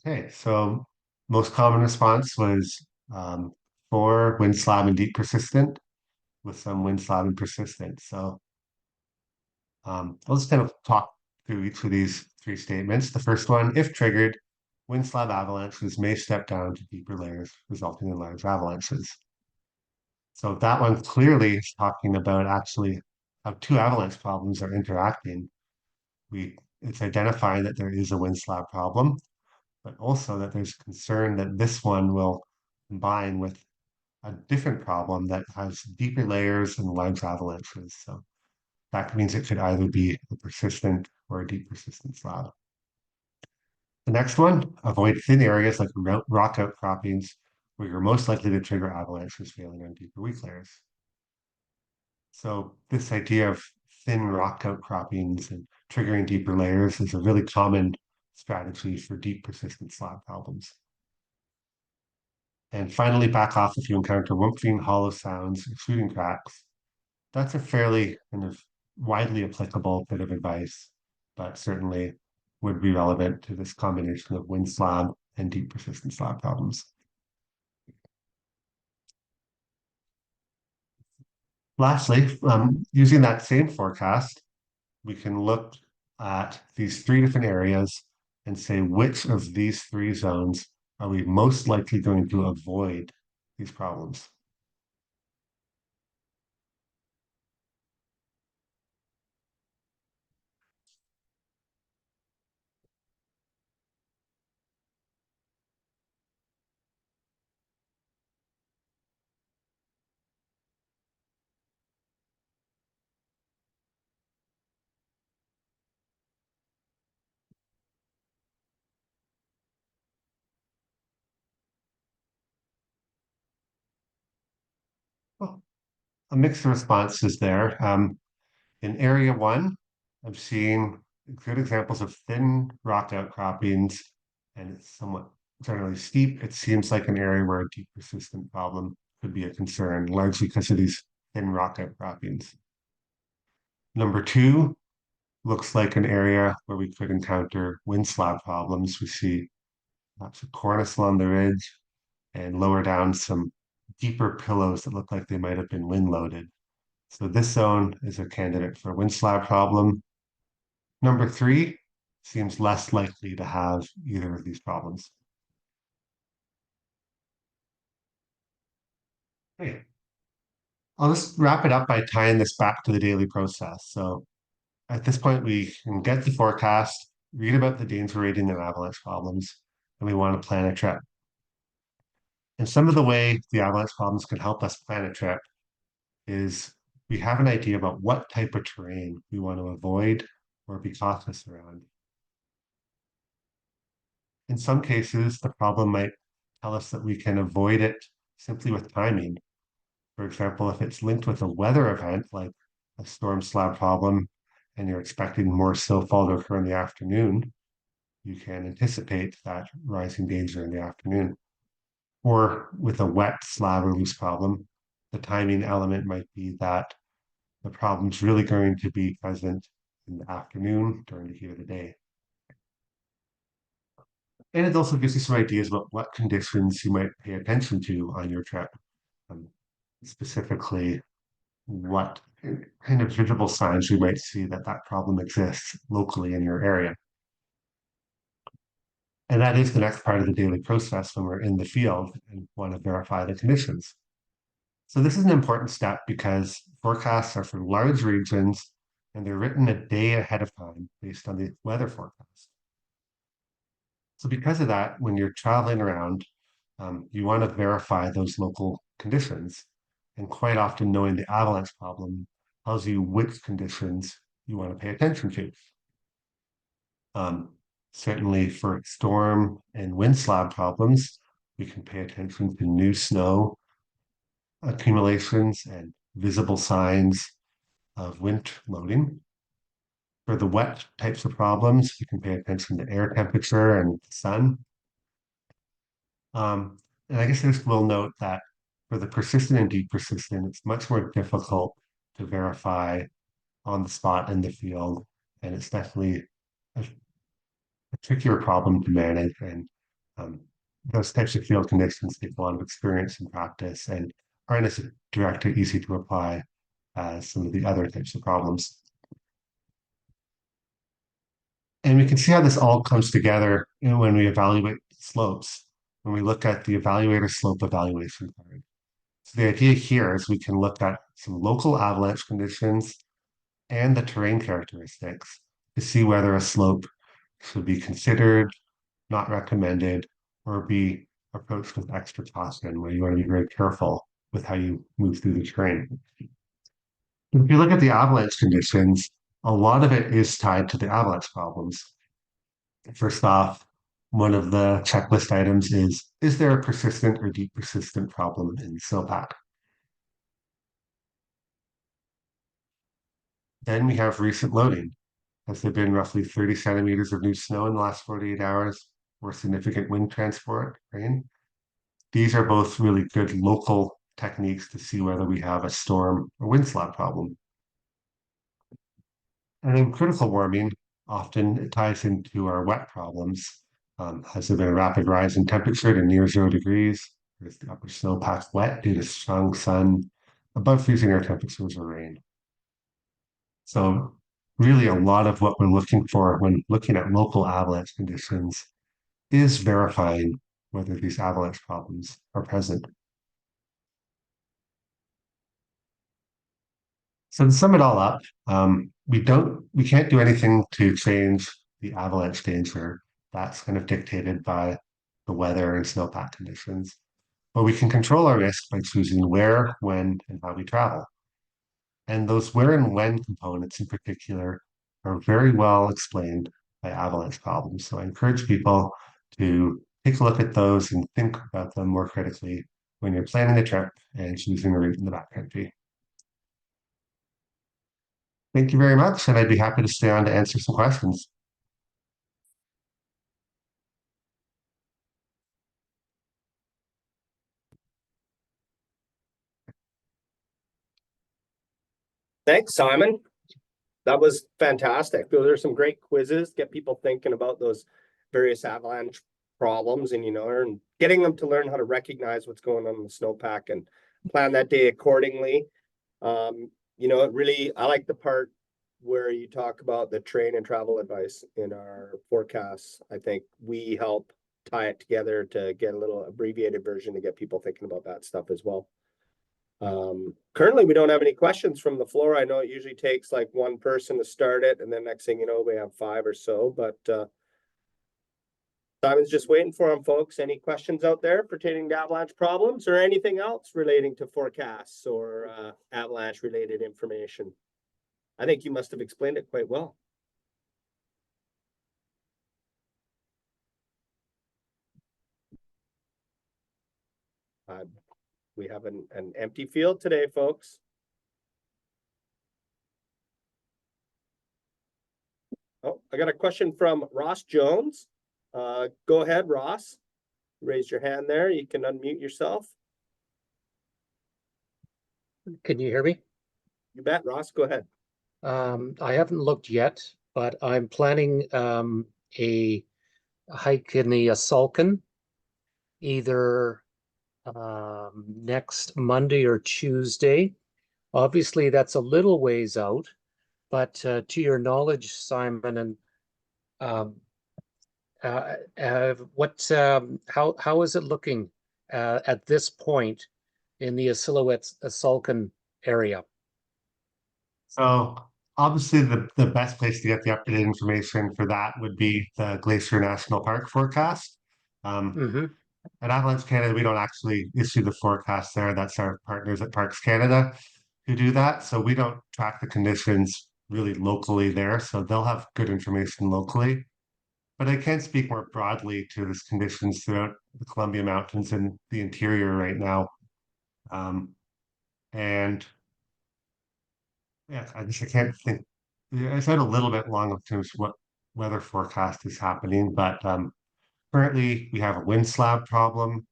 Okay, so most common response was 4 wind slab and deep persistent with some wind slab and persistent. So let's kind of talk through each of these 3 statements. The first one, if triggered, wind slab avalanches may step down to deeper layers, resulting in large avalanches. So that one clearly is talking about actually how 2 avalanche problems are interacting. It's identifying that there is a wind slab problem, but also that there's concern that this one will combine with a different problem that has deeper layers and large avalanches. So that means it could either be a persistent or a deep persistent slab. The next one, avoid thin areas like rock outcroppings, where you're most likely to trigger avalanches failing on deeper weak layers. So this idea of thin rock outcroppings and triggering deeper layers is a really common strategy for deep persistent slab problems. And finally, back off if you encounter whooping, hollow sounds, extruding cracks. That's a fairly kind of widely applicable bit of advice, but certainly would be relevant to this combination of wind slab and deep persistent slab problems. Lastly, using that same forecast, we can look at these three different areas and say which of these three zones are we most likely going to avoid these problems. Well, a mixed response is there. In area one, I'm seeing good examples of thin rock outcroppings, and it's somewhat generally steep. It seems like an area where a deep persistent problem could be a concern, largely because of these thin rock outcroppings. Number two looks like an area where we could encounter wind slab problems. We see lots of cornice along the ridge and lower down some deeper pillows that look like they might have been wind loaded. So this zone is a candidate for a wind slab problem. Number three seems less likely to have either of these problems. Okay. I'll just wrap it up by tying this back to the daily process. So at this point, we can get the forecast, read about the danger rating and avalanche problems, and we want to plan a trip. And some of the way the avalanche problems can help us plan a trip is we have an idea about what type of terrain we want to avoid or be cautious around. In some cases, the problem might tell us that we can avoid it simply with timing. For example, if it's linked with a weather event like a storm slab problem and you're expecting more snowfall to occur in the afternoon, you can anticipate that rising danger in the afternoon. Or with a wet slab or loose problem, the timing element might be that the problem's really going to be present in the afternoon during the heat of the day. And it also gives you some ideas about what conditions you might pay attention to on your trip. Um, Specifically, what kind of visible signs you might see that that problem exists locally in your area. And that is the next part of the daily process when we're in the field and want to verify the conditions. So this is an important step because forecasts are for large regions and they're written a day ahead of time based on the weather forecast. So because of that, when you're traveling around, you want to verify those local conditions. And quite often knowing the avalanche problem tells you which conditions you want to pay attention to. Certainly for storm and wind slab problems, we can pay attention to new snow accumulations and visible signs of wind loading. For the wet types of problems, you can pay attention to air temperature and sun. And I guess I just will note that for the persistent and deep persistent, it's much more difficult to verify on the spot in the field. And it's definitely a trickier problem to manage. And those types of field conditions take a lot of experience and practice and aren't as direct or easy to apply as some of the other types of problems. And we can see how this all comes together when we evaluate slopes, when we look at the evaluator slope evaluation card. So the idea here is we can look at some local avalanche conditions and the terrain characteristics to see whether a slope should be considered, not recommended, or be approached with extra caution, where you want to be very careful with how you move through the terrain. If you look at the avalanche conditions, a lot of it is tied to the avalanche problems. First off, one of the checklist items is there a persistent or deep persistent problem in snowpack? Then we have recent loading. Has there been roughly 30 centimeters of new snow in the last 48 hours or significant wind transport, rain? These are both really good local techniques to see whether we have a storm or wind slab problem. And then critical warming often ties into our wet problems. Has there been a rapid rise in temperature to near 0 degrees? Is the upper snowpack wet due to strong sun, above freezing air temperatures or rain? So really a lot of what we're looking for when looking at local avalanche conditions is verifying whether these avalanche problems are present. So to sum it all up, we can't do anything to change the avalanche danger. That's kind of dictated by the weather and snowpack conditions. But we can control our risk by choosing where, when, and how we travel. And those where and when components in particular are very well explained by avalanche problems. So I encourage people to take a look at those and think about them more critically when you're planning a trip and choosing a route in the backcountry. Thank you very much, and I'd be happy to stay on to answer some questions. Thanks, Simon. That was fantastic. Those are some great quizzes. Get people thinking about those various avalanche problems and, and getting them to learn how to recognize what's going on in the snowpack and plan that day accordingly. I like the part where you talk about the train and travel advice in our forecasts. I think we help tie it together to get a little abbreviated version to get people thinking about that stuff as well. Currently, we don't have any questions from the floor. I know it usually takes like one person to start it, and then next thing you know, we have 5 or so. But Simon's just waiting for them, folks. Any questions out there pertaining to avalanche problems or anything else relating to forecasts or avalanche-related information? I think you must have explained it quite well. We have an empty field today, folks. Oh, I got a question from Ross Jones. Go ahead, Ross. Raise your hand there. You can unmute yourself. Can you hear me? You bet, Ross. Go ahead. I haven't looked yet, but I'm planning a hike in the Salkin either next Monday or Tuesday. Obviously, that's a little ways out, but to your knowledge, Simon, and how is it looking at this point in the Silhouette Salkin area? So obviously the best place to get the updated information for that would be the Glacier National Park forecast. At Avalanche Canada, we don't actually issue the forecast there. That's our partners at Parks Canada who do that. So we don't track the conditions really locally there. So they'll have good information locally. But I can speak more broadly to this conditions throughout the Columbia Mountains and the interior right now. And yeah, I can't think. Yeah, I've had a little bit long in terms of what weather forecast is happening, but currently we have a wind slab problem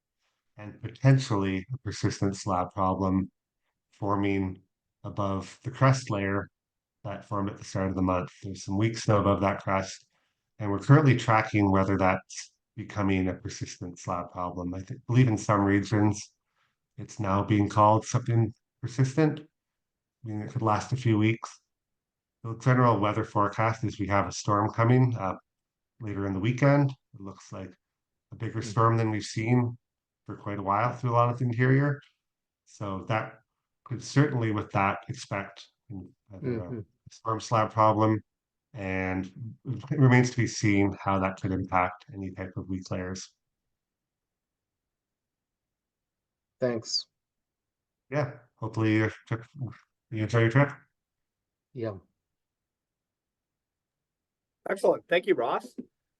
and potentially a persistent slab problem forming above the crust layer that formed at the start of the month. There's some weak snow above that crust, and we're currently tracking whether that's becoming a persistent slab problem. Believe in some regions it's now being called something persistent. I mean, it could last a few weeks. The general weather forecast is we have a storm coming later in the weekend. It looks like a bigger storm than we've seen for quite a while through a lot of the interior. So that could certainly, with that, expect a storm slab problem. And it remains to be seen how that could impact any type of weak layers. Thanks. Yeah, hopefully you enjoy your trip. Yeah. Excellent. Thank you, Ross.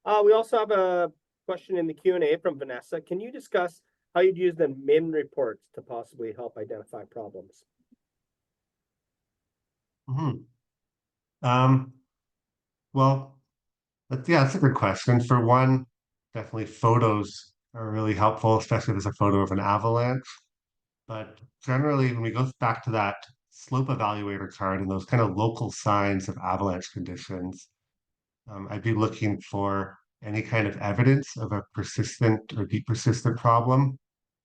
We also have a question in the Q&A from Vanessa. Can you discuss how you'd use the MIN reports to possibly help identify problems? Well, that's a good question. For one, definitely photos are really helpful, especially if there's a photo of an avalanche. But generally, when we go back to that slope evaluator card and those kind of local signs of avalanche conditions, I'd be looking for any kind of evidence of a persistent or deep persistent problem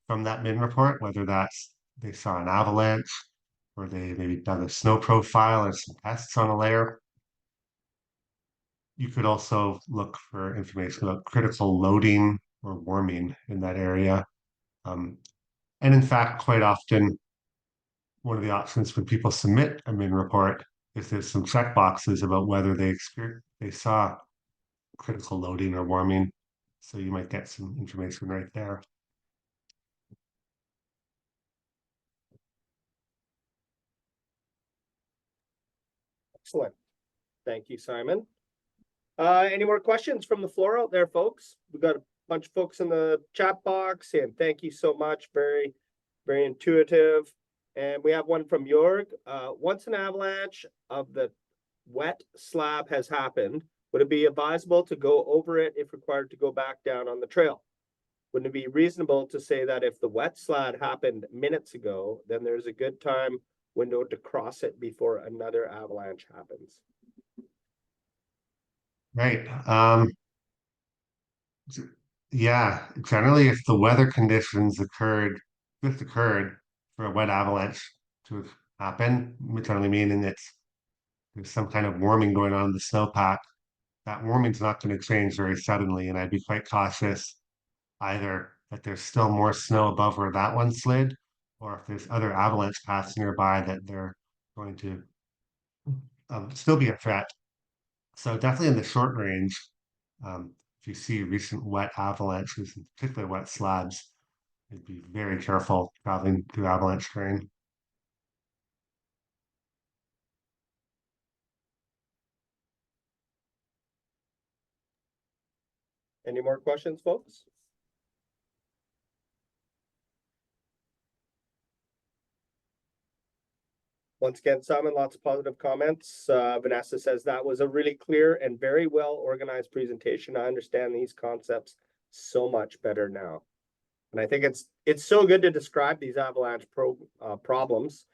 from that MIN report, whether that's they saw an avalanche or they maybe done a snow profile or some tests on a layer. you could also look for information about critical loading or warming in that area. And in fact, quite often, one of the options when people submit a min report is there's some check boxes about whether they saw critical loading or warming. So you might get some information right there. Excellent. Thank you, Simon. Any more questions from the floor out there, folks? We've got a bunch of folks in the chat box saying thank you so much. Very, very intuitive. And we have one from Jorg. Once an avalanche of the wet slab has happened, would it be advisable to go over it if required to go back down on the trail? Wouldn't it be reasonable to say that if the wet slab happened minutes ago, then there's a good time window to cross it before another avalanche happens? Right. Yeah, generally, if the weather conditions just occurred for a wet avalanche to happen, generally meaning there's some kind of warming going on in the snowpack, that warming's not going to change very suddenly. And I'd be quite cautious either that there's still more snow above where that one slid, or if there's other avalanche paths nearby that they're going to still be a threat. So definitely in the short range, if you see recent wet avalanches, in particular wet slabs, I'd be very careful traveling through avalanche terrain. Any more questions, folks? Once again, Simon, lots of positive comments. Vanessa says that was a really clear and very well organized presentation. I understand these concepts so much better now. And I think it's so good to describe these avalanche problems.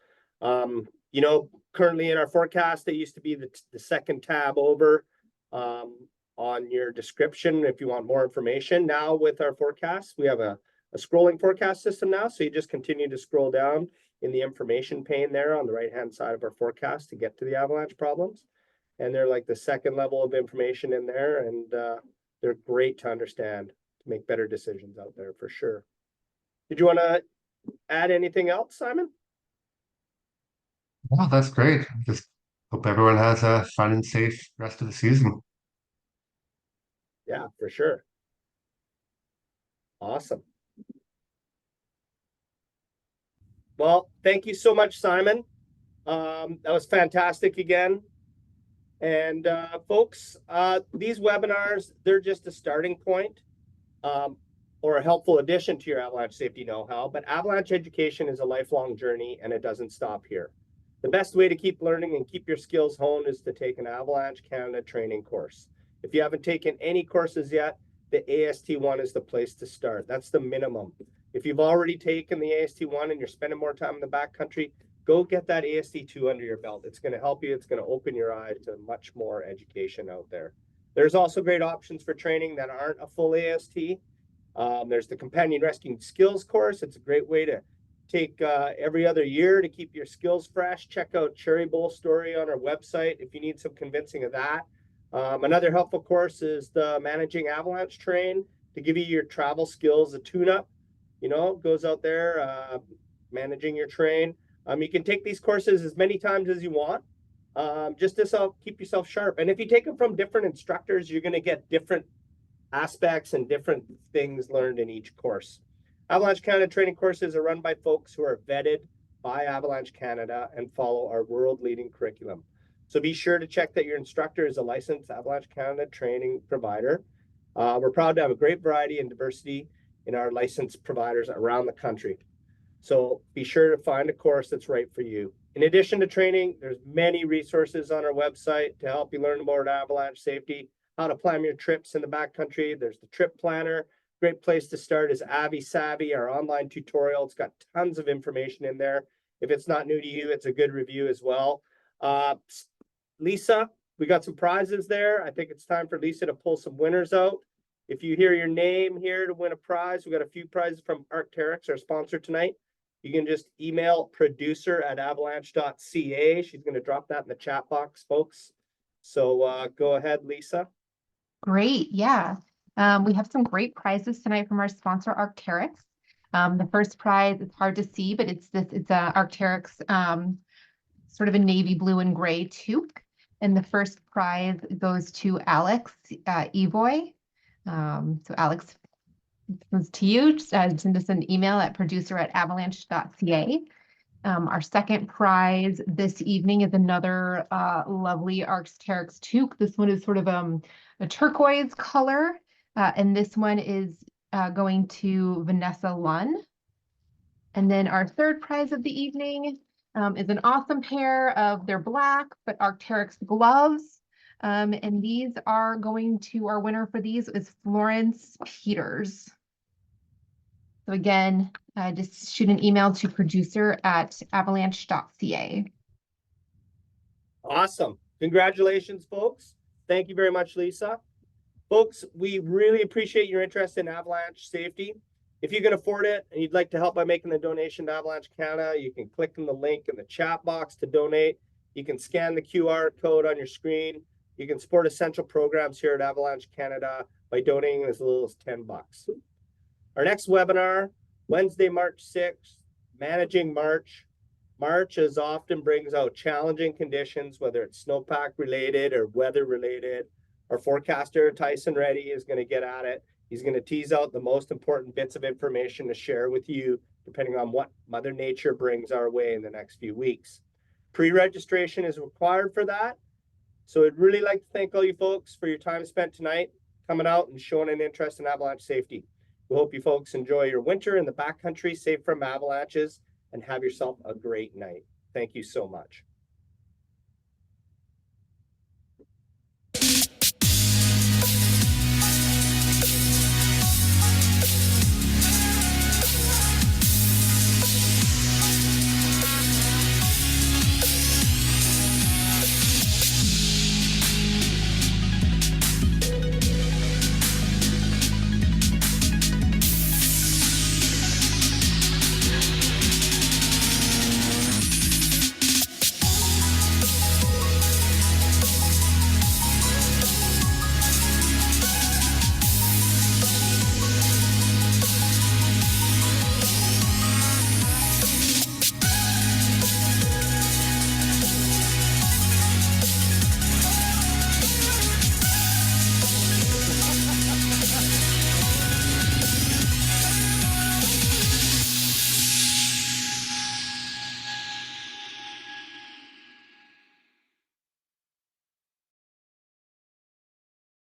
You know, currently in our forecast, it used to be the second tab over on your description if you want more information. Now with our forecast, we have a scrolling forecast system now. So you just continue to scroll down in the information pane there on the right-hand side of our forecast to get to the avalanche problems. And they're like the second level of information in there, and they're great to understand to make better decisions out there for sure. Did you want to add anything else, Simon? Well, that's great. Just hope everyone has a fun and safe rest of the season. Yeah, for sure. Awesome. Well, thank you so much, Simon. That was fantastic again. And folks, these webinars, they're just a starting point or a helpful addition to your avalanche safety know-how, but avalanche education is a lifelong journey and it doesn't stop here. The best way to keep learning and keep your skills honed is to take an Avalanche Canada training course. If you haven't taken any courses yet, the AST1 is the place to start. That's the minimum. If you've already taken the AST1 and you're spending more time in the backcountry, go get that AST2 under your belt. It's going to help you. It's going to open your eyes to much more education out there. There's also great options for training that aren't a full AST. There's the Companion Rescue Skills course. It's a great way to take every other year to keep your skills fresh. Check out Cherry Bowl Story on our website if you need some convincing of that. Another helpful course is the Managing Avalanche Train to give you your travel skills, a tune-up. You know, goes out there managing your train. You can take these courses as many times as you want, just to keep yourself sharp. And if you take them from different instructors, you're going to get different aspects and different things learned in each course. Avalanche Canada training courses are run by folks who are vetted by Avalanche Canada and follow our world-leading curriculum. So be sure to check that your instructor is a licensed Avalanche Canada training provider. We're proud to have a great variety and diversity in our licensed providers around the country. So be sure to find a course that's right for you. In addition to training, there's many resources on our website to help you learn about avalanche safety, how to plan your trips in the backcountry. There's the trip planner. Great place to start is AvSavvy, our online tutorial. It's got tons of information in there. If it's not new to you, it's a good review as well. Lisa, we got some prizes there. I think it's time for Lisa to pull some winners out. If you hear your name here to win a prize, we got a few prizes from Arc'teryx, our sponsor tonight. You can just email producer@avalanche.ca. She's going to drop that in the chat box, folks. So go ahead, Lisa. Great, yeah. We have some great prizes tonight from our sponsor, Arc'teryx. The first prize, it's hard to see, but it's a Arc'teryx sort of a navy blue and gray toque. And the first prize goes to Alex Evoy. So Alex, this was to you. Send us an email at producer@avalanche.ca. Our second prize this evening is another lovely Arc'teryx toque. This one is sort of a turquoise color, and this one is going to Vanessa Lunn. And then our third prize of the evening is an awesome pair of, they're black, but Arc'teryx gloves. And these are going to, our winner for these is Florence Peters. So again, just shoot an email to producer@avalanche.ca. Awesome. Congratulations, folks. Thank you very much, Lisa. Folks, we really appreciate your interest in avalanche safety. If you can afford it and you'd like to help by making a donation to Avalanche Canada, you can click on the link in the chat box to donate. You can scan the QR code on your screen. You can support essential programs here at Avalanche Canada by donating as little as $10. Our next webinar, Wednesday, March 6th, Managing March. March as often brings out challenging conditions, whether it's snowpack related or weather related. Our forecaster, Tyson Reddy, is going to get at it. He's going to tease out the most important bits of information to share with you, depending on what Mother Nature brings our way in the next few weeks. Pre-registration is required for that. So I'd really like to thank all you folks for your time spent tonight, coming out and showing an interest in avalanche safety. We hope you folks enjoy your winter in the backcountry, safe from avalanches, and have yourself a great night. Thank you so much.